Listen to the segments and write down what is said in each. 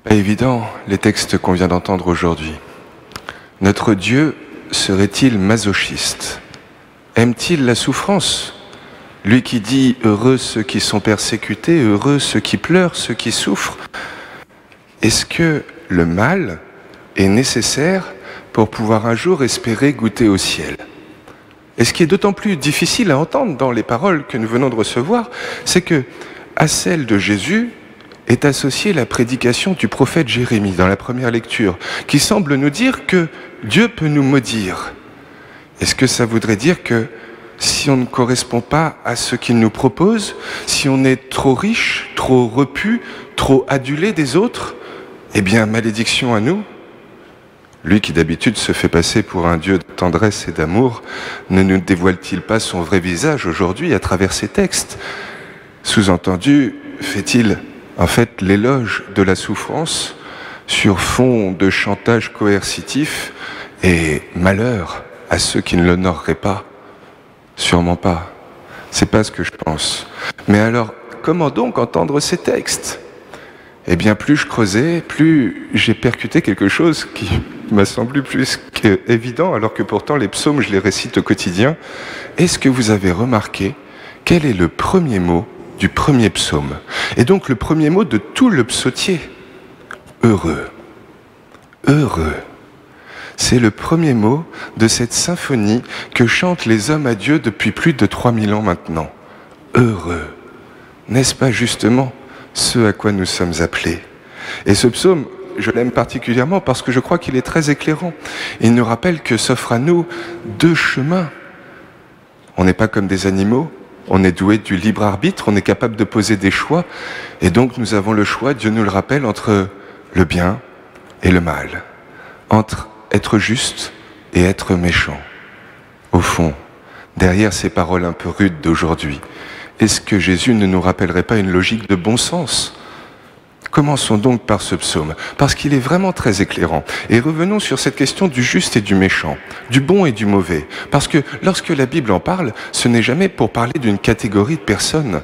Pas évident, les textes qu'on vient d'entendre aujourd'hui. Notre Dieu serait-il masochiste? Aime-t-il la souffrance? Lui qui dit « Heureux ceux qui sont persécutés, heureux ceux qui pleurent, ceux qui souffrent ». Est-ce que le mal est nécessaire pour pouvoir un jour espérer goûter au ciel? Et ce qui est d'autant plus difficile à entendre dans les paroles que nous venons de recevoir, c'est que à celle de Jésus est associée la prédication du prophète Jérémie dans la première lecture, qui semble nous dire que Dieu peut nous maudire. Est-ce que ça voudrait dire que si on ne correspond pas à ce qu'il nous propose, si on est trop riche, trop repu, trop adulé des autres, eh bien malédiction à nous? Lui qui d'habitude se fait passer pour un Dieu de tendresse et d'amour, ne nous dévoile-t-il pas son vrai visage aujourd'hui à travers ces textes? Sous-entendu, fait-il en fait l'éloge de la souffrance sur fond de chantage coercitif et malheur à ceux qui ne l'honoreraient pas? Sûrement pas. C'est pas ce que je pense. Mais alors, comment donc entendre ces textes? Eh bien, plus je creusais, plus j'ai percuté quelque chose qui m'a semblé plus qu'évident, alors que pourtant les psaumes, je les récite au quotidien. Est-ce que vous avez remarqué quel est le premier mot du premier psaume? Et donc le premier mot de tout le psautier. Heureux. Heureux. C'est le premier mot de cette symphonie que chantent les hommes à Dieu depuis plus de 3000 ans maintenant. Heureux. N'est-ce pas justement ce à quoi nous sommes appelés? Et ce psaume, je l'aime particulièrement parce que je crois qu'il est très éclairant. Il nous rappelle que s'offrent à nous deux chemins. On n'est pas comme des animaux, on est doué du libre arbitre, on est capable de poser des choix, et donc nous avons le choix, Dieu nous le rappelle, entre le bien et le mal, entre être juste et être méchant. Au fond, derrière ces paroles un peu rudes d'aujourd'hui, est-ce que Jésus ne nous rappellerait pas une logique de bon sens? Commençons donc par ce psaume, parce qu'il est vraiment très éclairant. Et revenons sur cette question du juste et du méchant, du bon et du mauvais. Parce que lorsque la Bible en parle, ce n'est jamais pour parler d'une catégorie de personnes.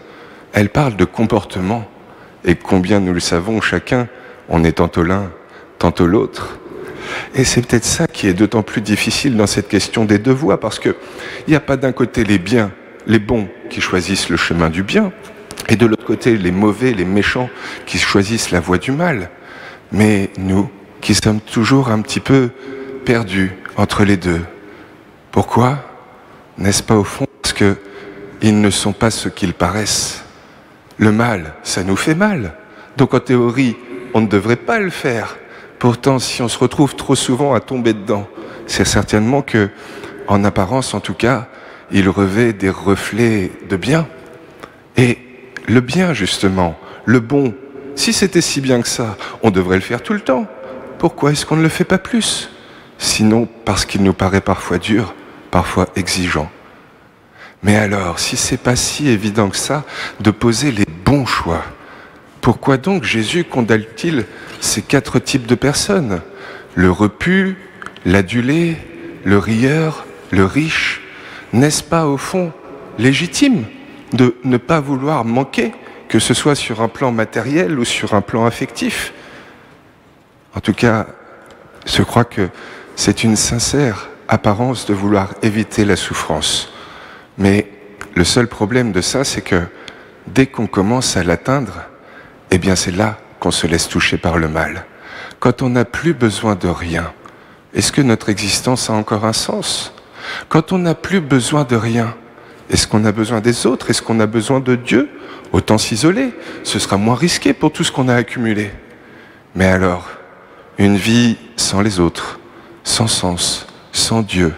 Elle parle de comportement. Et combien nous le savons chacun, on est tantôt l'un, tantôt l'autre. Et c'est peut-être ça qui est d'autant plus difficile dans cette question des deux voies, parce qu'il n'y a pas d'un côté les biens, les bons qui choisissent le chemin du bien, et de l'autre côté les mauvais, les méchants qui choisissent la voie du mal. Mais nous, qui sommes toujours un petit peu perdus entre les deux. Pourquoi? N'est-ce pas au fond parce qu'ils ne sont pas ce qu'ils paraissent? Le mal, ça nous fait mal. Donc en théorie, on ne devrait pas le faire. Pourtant, si on se retrouve trop souvent à tomber dedans, c'est certainement que, en apparence en tout cas, il revêt des reflets de bien. Et le bien, justement, le bon, si c'était si bien que ça, on devrait le faire tout le temps. Pourquoi est-ce qu'on ne le fait pas plus? Sinon, parce qu'il nous paraît parfois dur, parfois exigeant. Mais alors, si c'est pas si évident que ça, de poser les bons choix, pourquoi donc Jésus condamne-t-il ces 4 types de personnes? Le repu, l'adulé, le rieur, le riche. N'est-ce pas au fond légitime de ne pas vouloir manquer, que ce soit sur un plan matériel ou sur un plan affectif? En tout cas, je crois que c'est une sincère apparence de vouloir éviter la souffrance. Mais le seul problème de ça, c'est que dès qu'on commence à l'atteindre, eh bien c'est là qu'on se laisse toucher par le mal. Quand on n'a plus besoin de rien, est-ce que notre existence a encore un sens? Quand on n'a plus besoin de rien, est-ce qu'on a besoin des autres? Est-ce qu'on a besoin de Dieu? Autant s'isoler, ce sera moins risqué pour tout ce qu'on a accumulé. Mais alors, une vie sans les autres, sans sens, sans Dieu,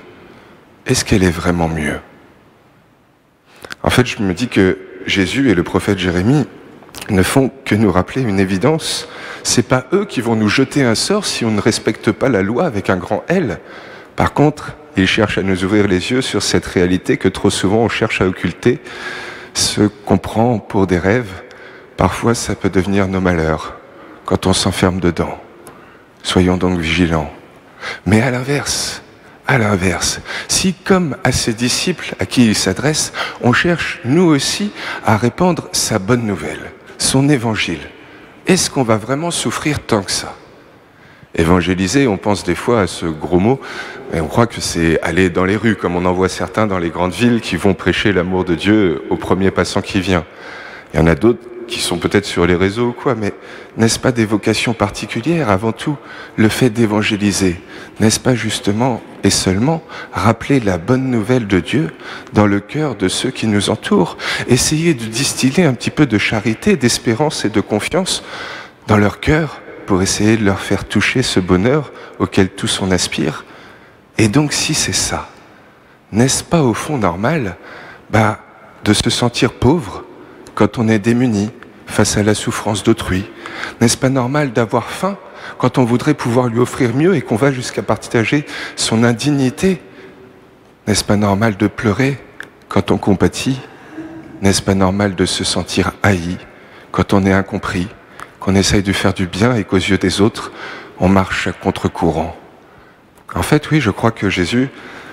est-ce qu'elle est vraiment mieux? En fait, je me dis que Jésus et le prophète Jérémie ne font que nous rappeler une évidence. C'est pas eux qui vont nous jeter un sort si on ne respecte pas la loi avec un grand L. Par contre, ils cherchent à nous ouvrir les yeux sur cette réalité que trop souvent on cherche à occulter. Ce qu'on prend pour des rêves, parfois ça peut devenir nos malheurs quand on s'enferme dedans. Soyons donc vigilants. Mais à l'inverse, si comme à ses disciples à qui il s'adresse, on cherche nous aussi à répandre sa bonne nouvelle, son évangile, est-ce qu'on va vraiment souffrir tant que ça? Évangéliser, on pense des fois à ce gros mot, et on croit que c'est aller dans les rues, comme on en voit certains dans les grandes villes qui vont prêcher l'amour de Dieu au premier passant qui vient. Il y en a d'autres qui sont peut-être sur les réseaux ou quoi, mais n'est-ce pas des vocations particulières avant tout, le fait d'évangéliser? N'est-ce pas justement et seulement rappeler la bonne nouvelle de Dieu dans le cœur de ceux qui nous entourent? Essayer de distiller un petit peu de charité, d'espérance et de confiance dans leur cœur pour essayer de leur faire toucher ce bonheur auquel tous on aspire. Et donc si c'est ça, n'est-ce pas au fond normal de se sentir pauvre quand on est démuni face à la souffrance d'autrui? N'est-ce pas normal d'avoir faim quand on voudrait pouvoir lui offrir mieux et qu'on va jusqu'à partager son indignité? N'est-ce pas normal de pleurer quand on compatit? N'est-ce pas normal de se sentir haï quand on est incompris, qu'on essaye de faire du bien et qu'aux yeux des autres, on marche à contre-courant? En fait, oui, je crois que Jésus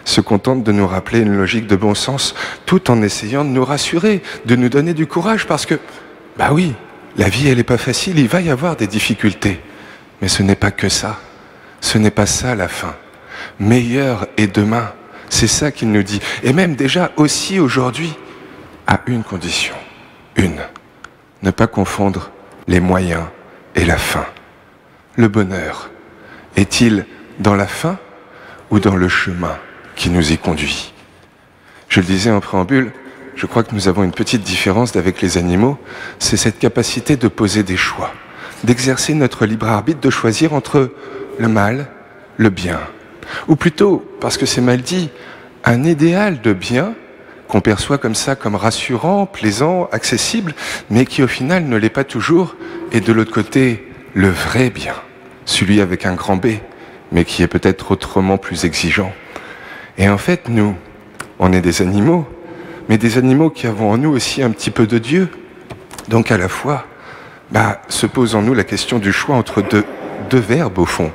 se contente de nous rappeler une logique de bon sens, tout en essayant de nous rassurer, de nous donner du courage, parce que, oui, la vie, elle n'est pas facile, il va y avoir des difficultés. Mais ce n'est pas que ça. Ce n'est pas ça la fin. Meilleur est demain. C'est ça qu'il nous dit. Et même déjà aussi aujourd'hui, à une condition. Ne pas confondre les moyens et la fin. Le bonheur est-il dans la fin ou dans le chemin qui nous y conduit? Je le disais en préambule, je crois que nous avons une petite différence avec les animaux, c'est cette capacité de poser des choix, d'exercer notre libre arbitre, de choisir entre le mal, le bien. Ou plutôt, parce que c'est mal dit, un idéal de bien qu'on perçoit comme ça, comme rassurant, plaisant, accessible, mais qui au final ne l'est pas toujours, et de l'autre côté, le vrai bien, celui avec un grand B, mais qui est peut-être autrement plus exigeant. Et en fait, nous, on est des animaux, mais des animaux qui avons en nous aussi un petit peu de Dieu. Donc à la fois, se pose en nous la question du choix entre deux verbes au fond.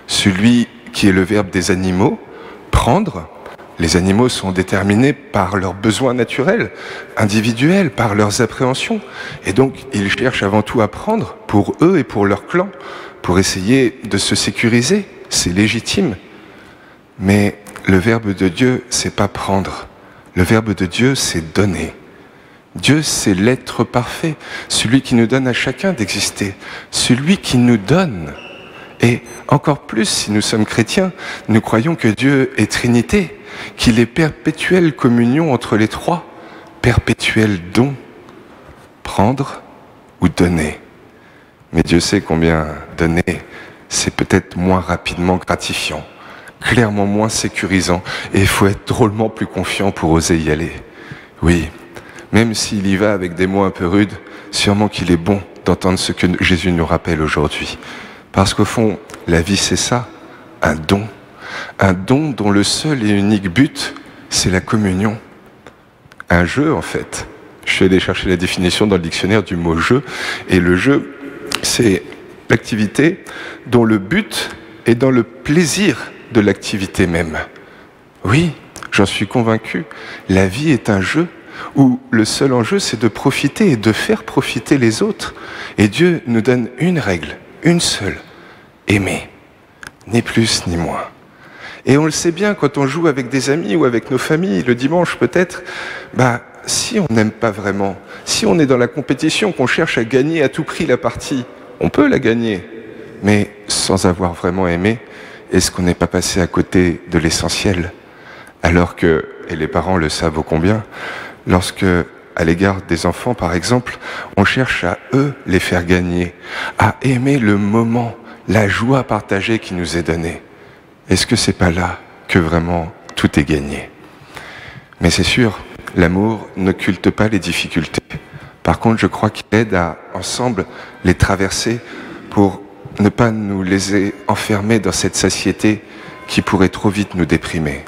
Celui qui est le verbe des animaux, prendre. Les animaux sont déterminés par leurs besoins naturels, individuels, par leurs appréhensions. Et donc, ils cherchent avant tout à prendre pour eux et pour leur clan, pour essayer de se sécuriser. C'est légitime. Mais le verbe de Dieu, c'est pas prendre. Le verbe de Dieu, c'est donner. Dieu, c'est l'être parfait, celui qui nous donne à chacun d'exister, celui qui nous donne. Et encore plus, si nous sommes chrétiens, nous croyons que Dieu est Trinité, qu'il est perpétuelle communion entre les trois, perpétuel don, prendre ou donner. Mais Dieu sait combien donner, c'est peut-être moins rapidement gratifiant, clairement moins sécurisant, et il faut être drôlement plus confiant pour oser y aller. Oui, même s'il y va avec des mots un peu rudes, sûrement qu'il est bon d'entendre ce que Jésus nous rappelle aujourd'hui. Parce qu'au fond, la vie c'est ça, un don dont le seul et unique but, c'est la communion. Un jeu en fait. Je suis allé chercher la définition dans le dictionnaire du mot jeu, et le jeu, c'est l'activité dont le but est dans le plaisir de l'activité même. Oui, j'en suis convaincu, la vie est un jeu où le seul enjeu c'est de profiter et de faire profiter les autres. Et Dieu nous donne une règle, une seule, aimer, ni plus ni moins. Et on le sait bien quand on joue avec des amis ou avec nos familles, le dimanche peut-être, si on n'aime pas vraiment, si on est dans la compétition, qu'on cherche à gagner à tout prix la partie, on peut la gagner, mais sans avoir vraiment aimé, est-ce qu'on n'est pas passé à côté de l'essentiel? Alors que, et les parents le savent ô combien, lorsque, à l'égard des enfants par exemple, on cherche à eux les faire gagner, à aimer le moment, la joie partagée qui nous est donnée. Est-ce que c'est pas là que vraiment tout est gagné? Mais c'est sûr, l'amour n'occulte pas les difficultés. Par contre, je crois qu'il aide à, ensemble, les traverser pour ne pas nous laisser enfermer dans cette satiété qui pourrait trop vite nous déprimer.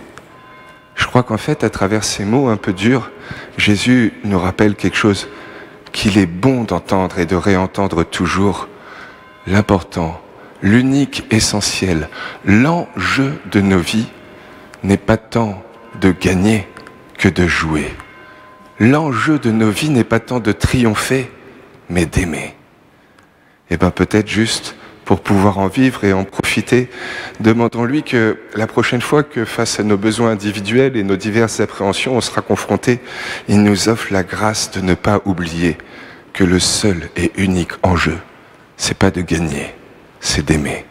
Je crois qu'en fait, à travers ces mots un peu durs, Jésus nous rappelle quelque chose qu'il est bon d'entendre et de réentendre toujours. L'important, l'unique essentiel, l'enjeu de nos vies n'est pas tant de gagner que de jouer. L'enjeu de nos vies n'est pas tant de triompher, mais d'aimer. Eh bien peut-être juste pour pouvoir en vivre et en profiter, demandons-lui que la prochaine fois que face à nos besoins individuels et nos diverses appréhensions, on sera confronté, il nous offre la grâce de ne pas oublier que le seul et unique enjeu, c'est pas de gagner, c'est d'aimer.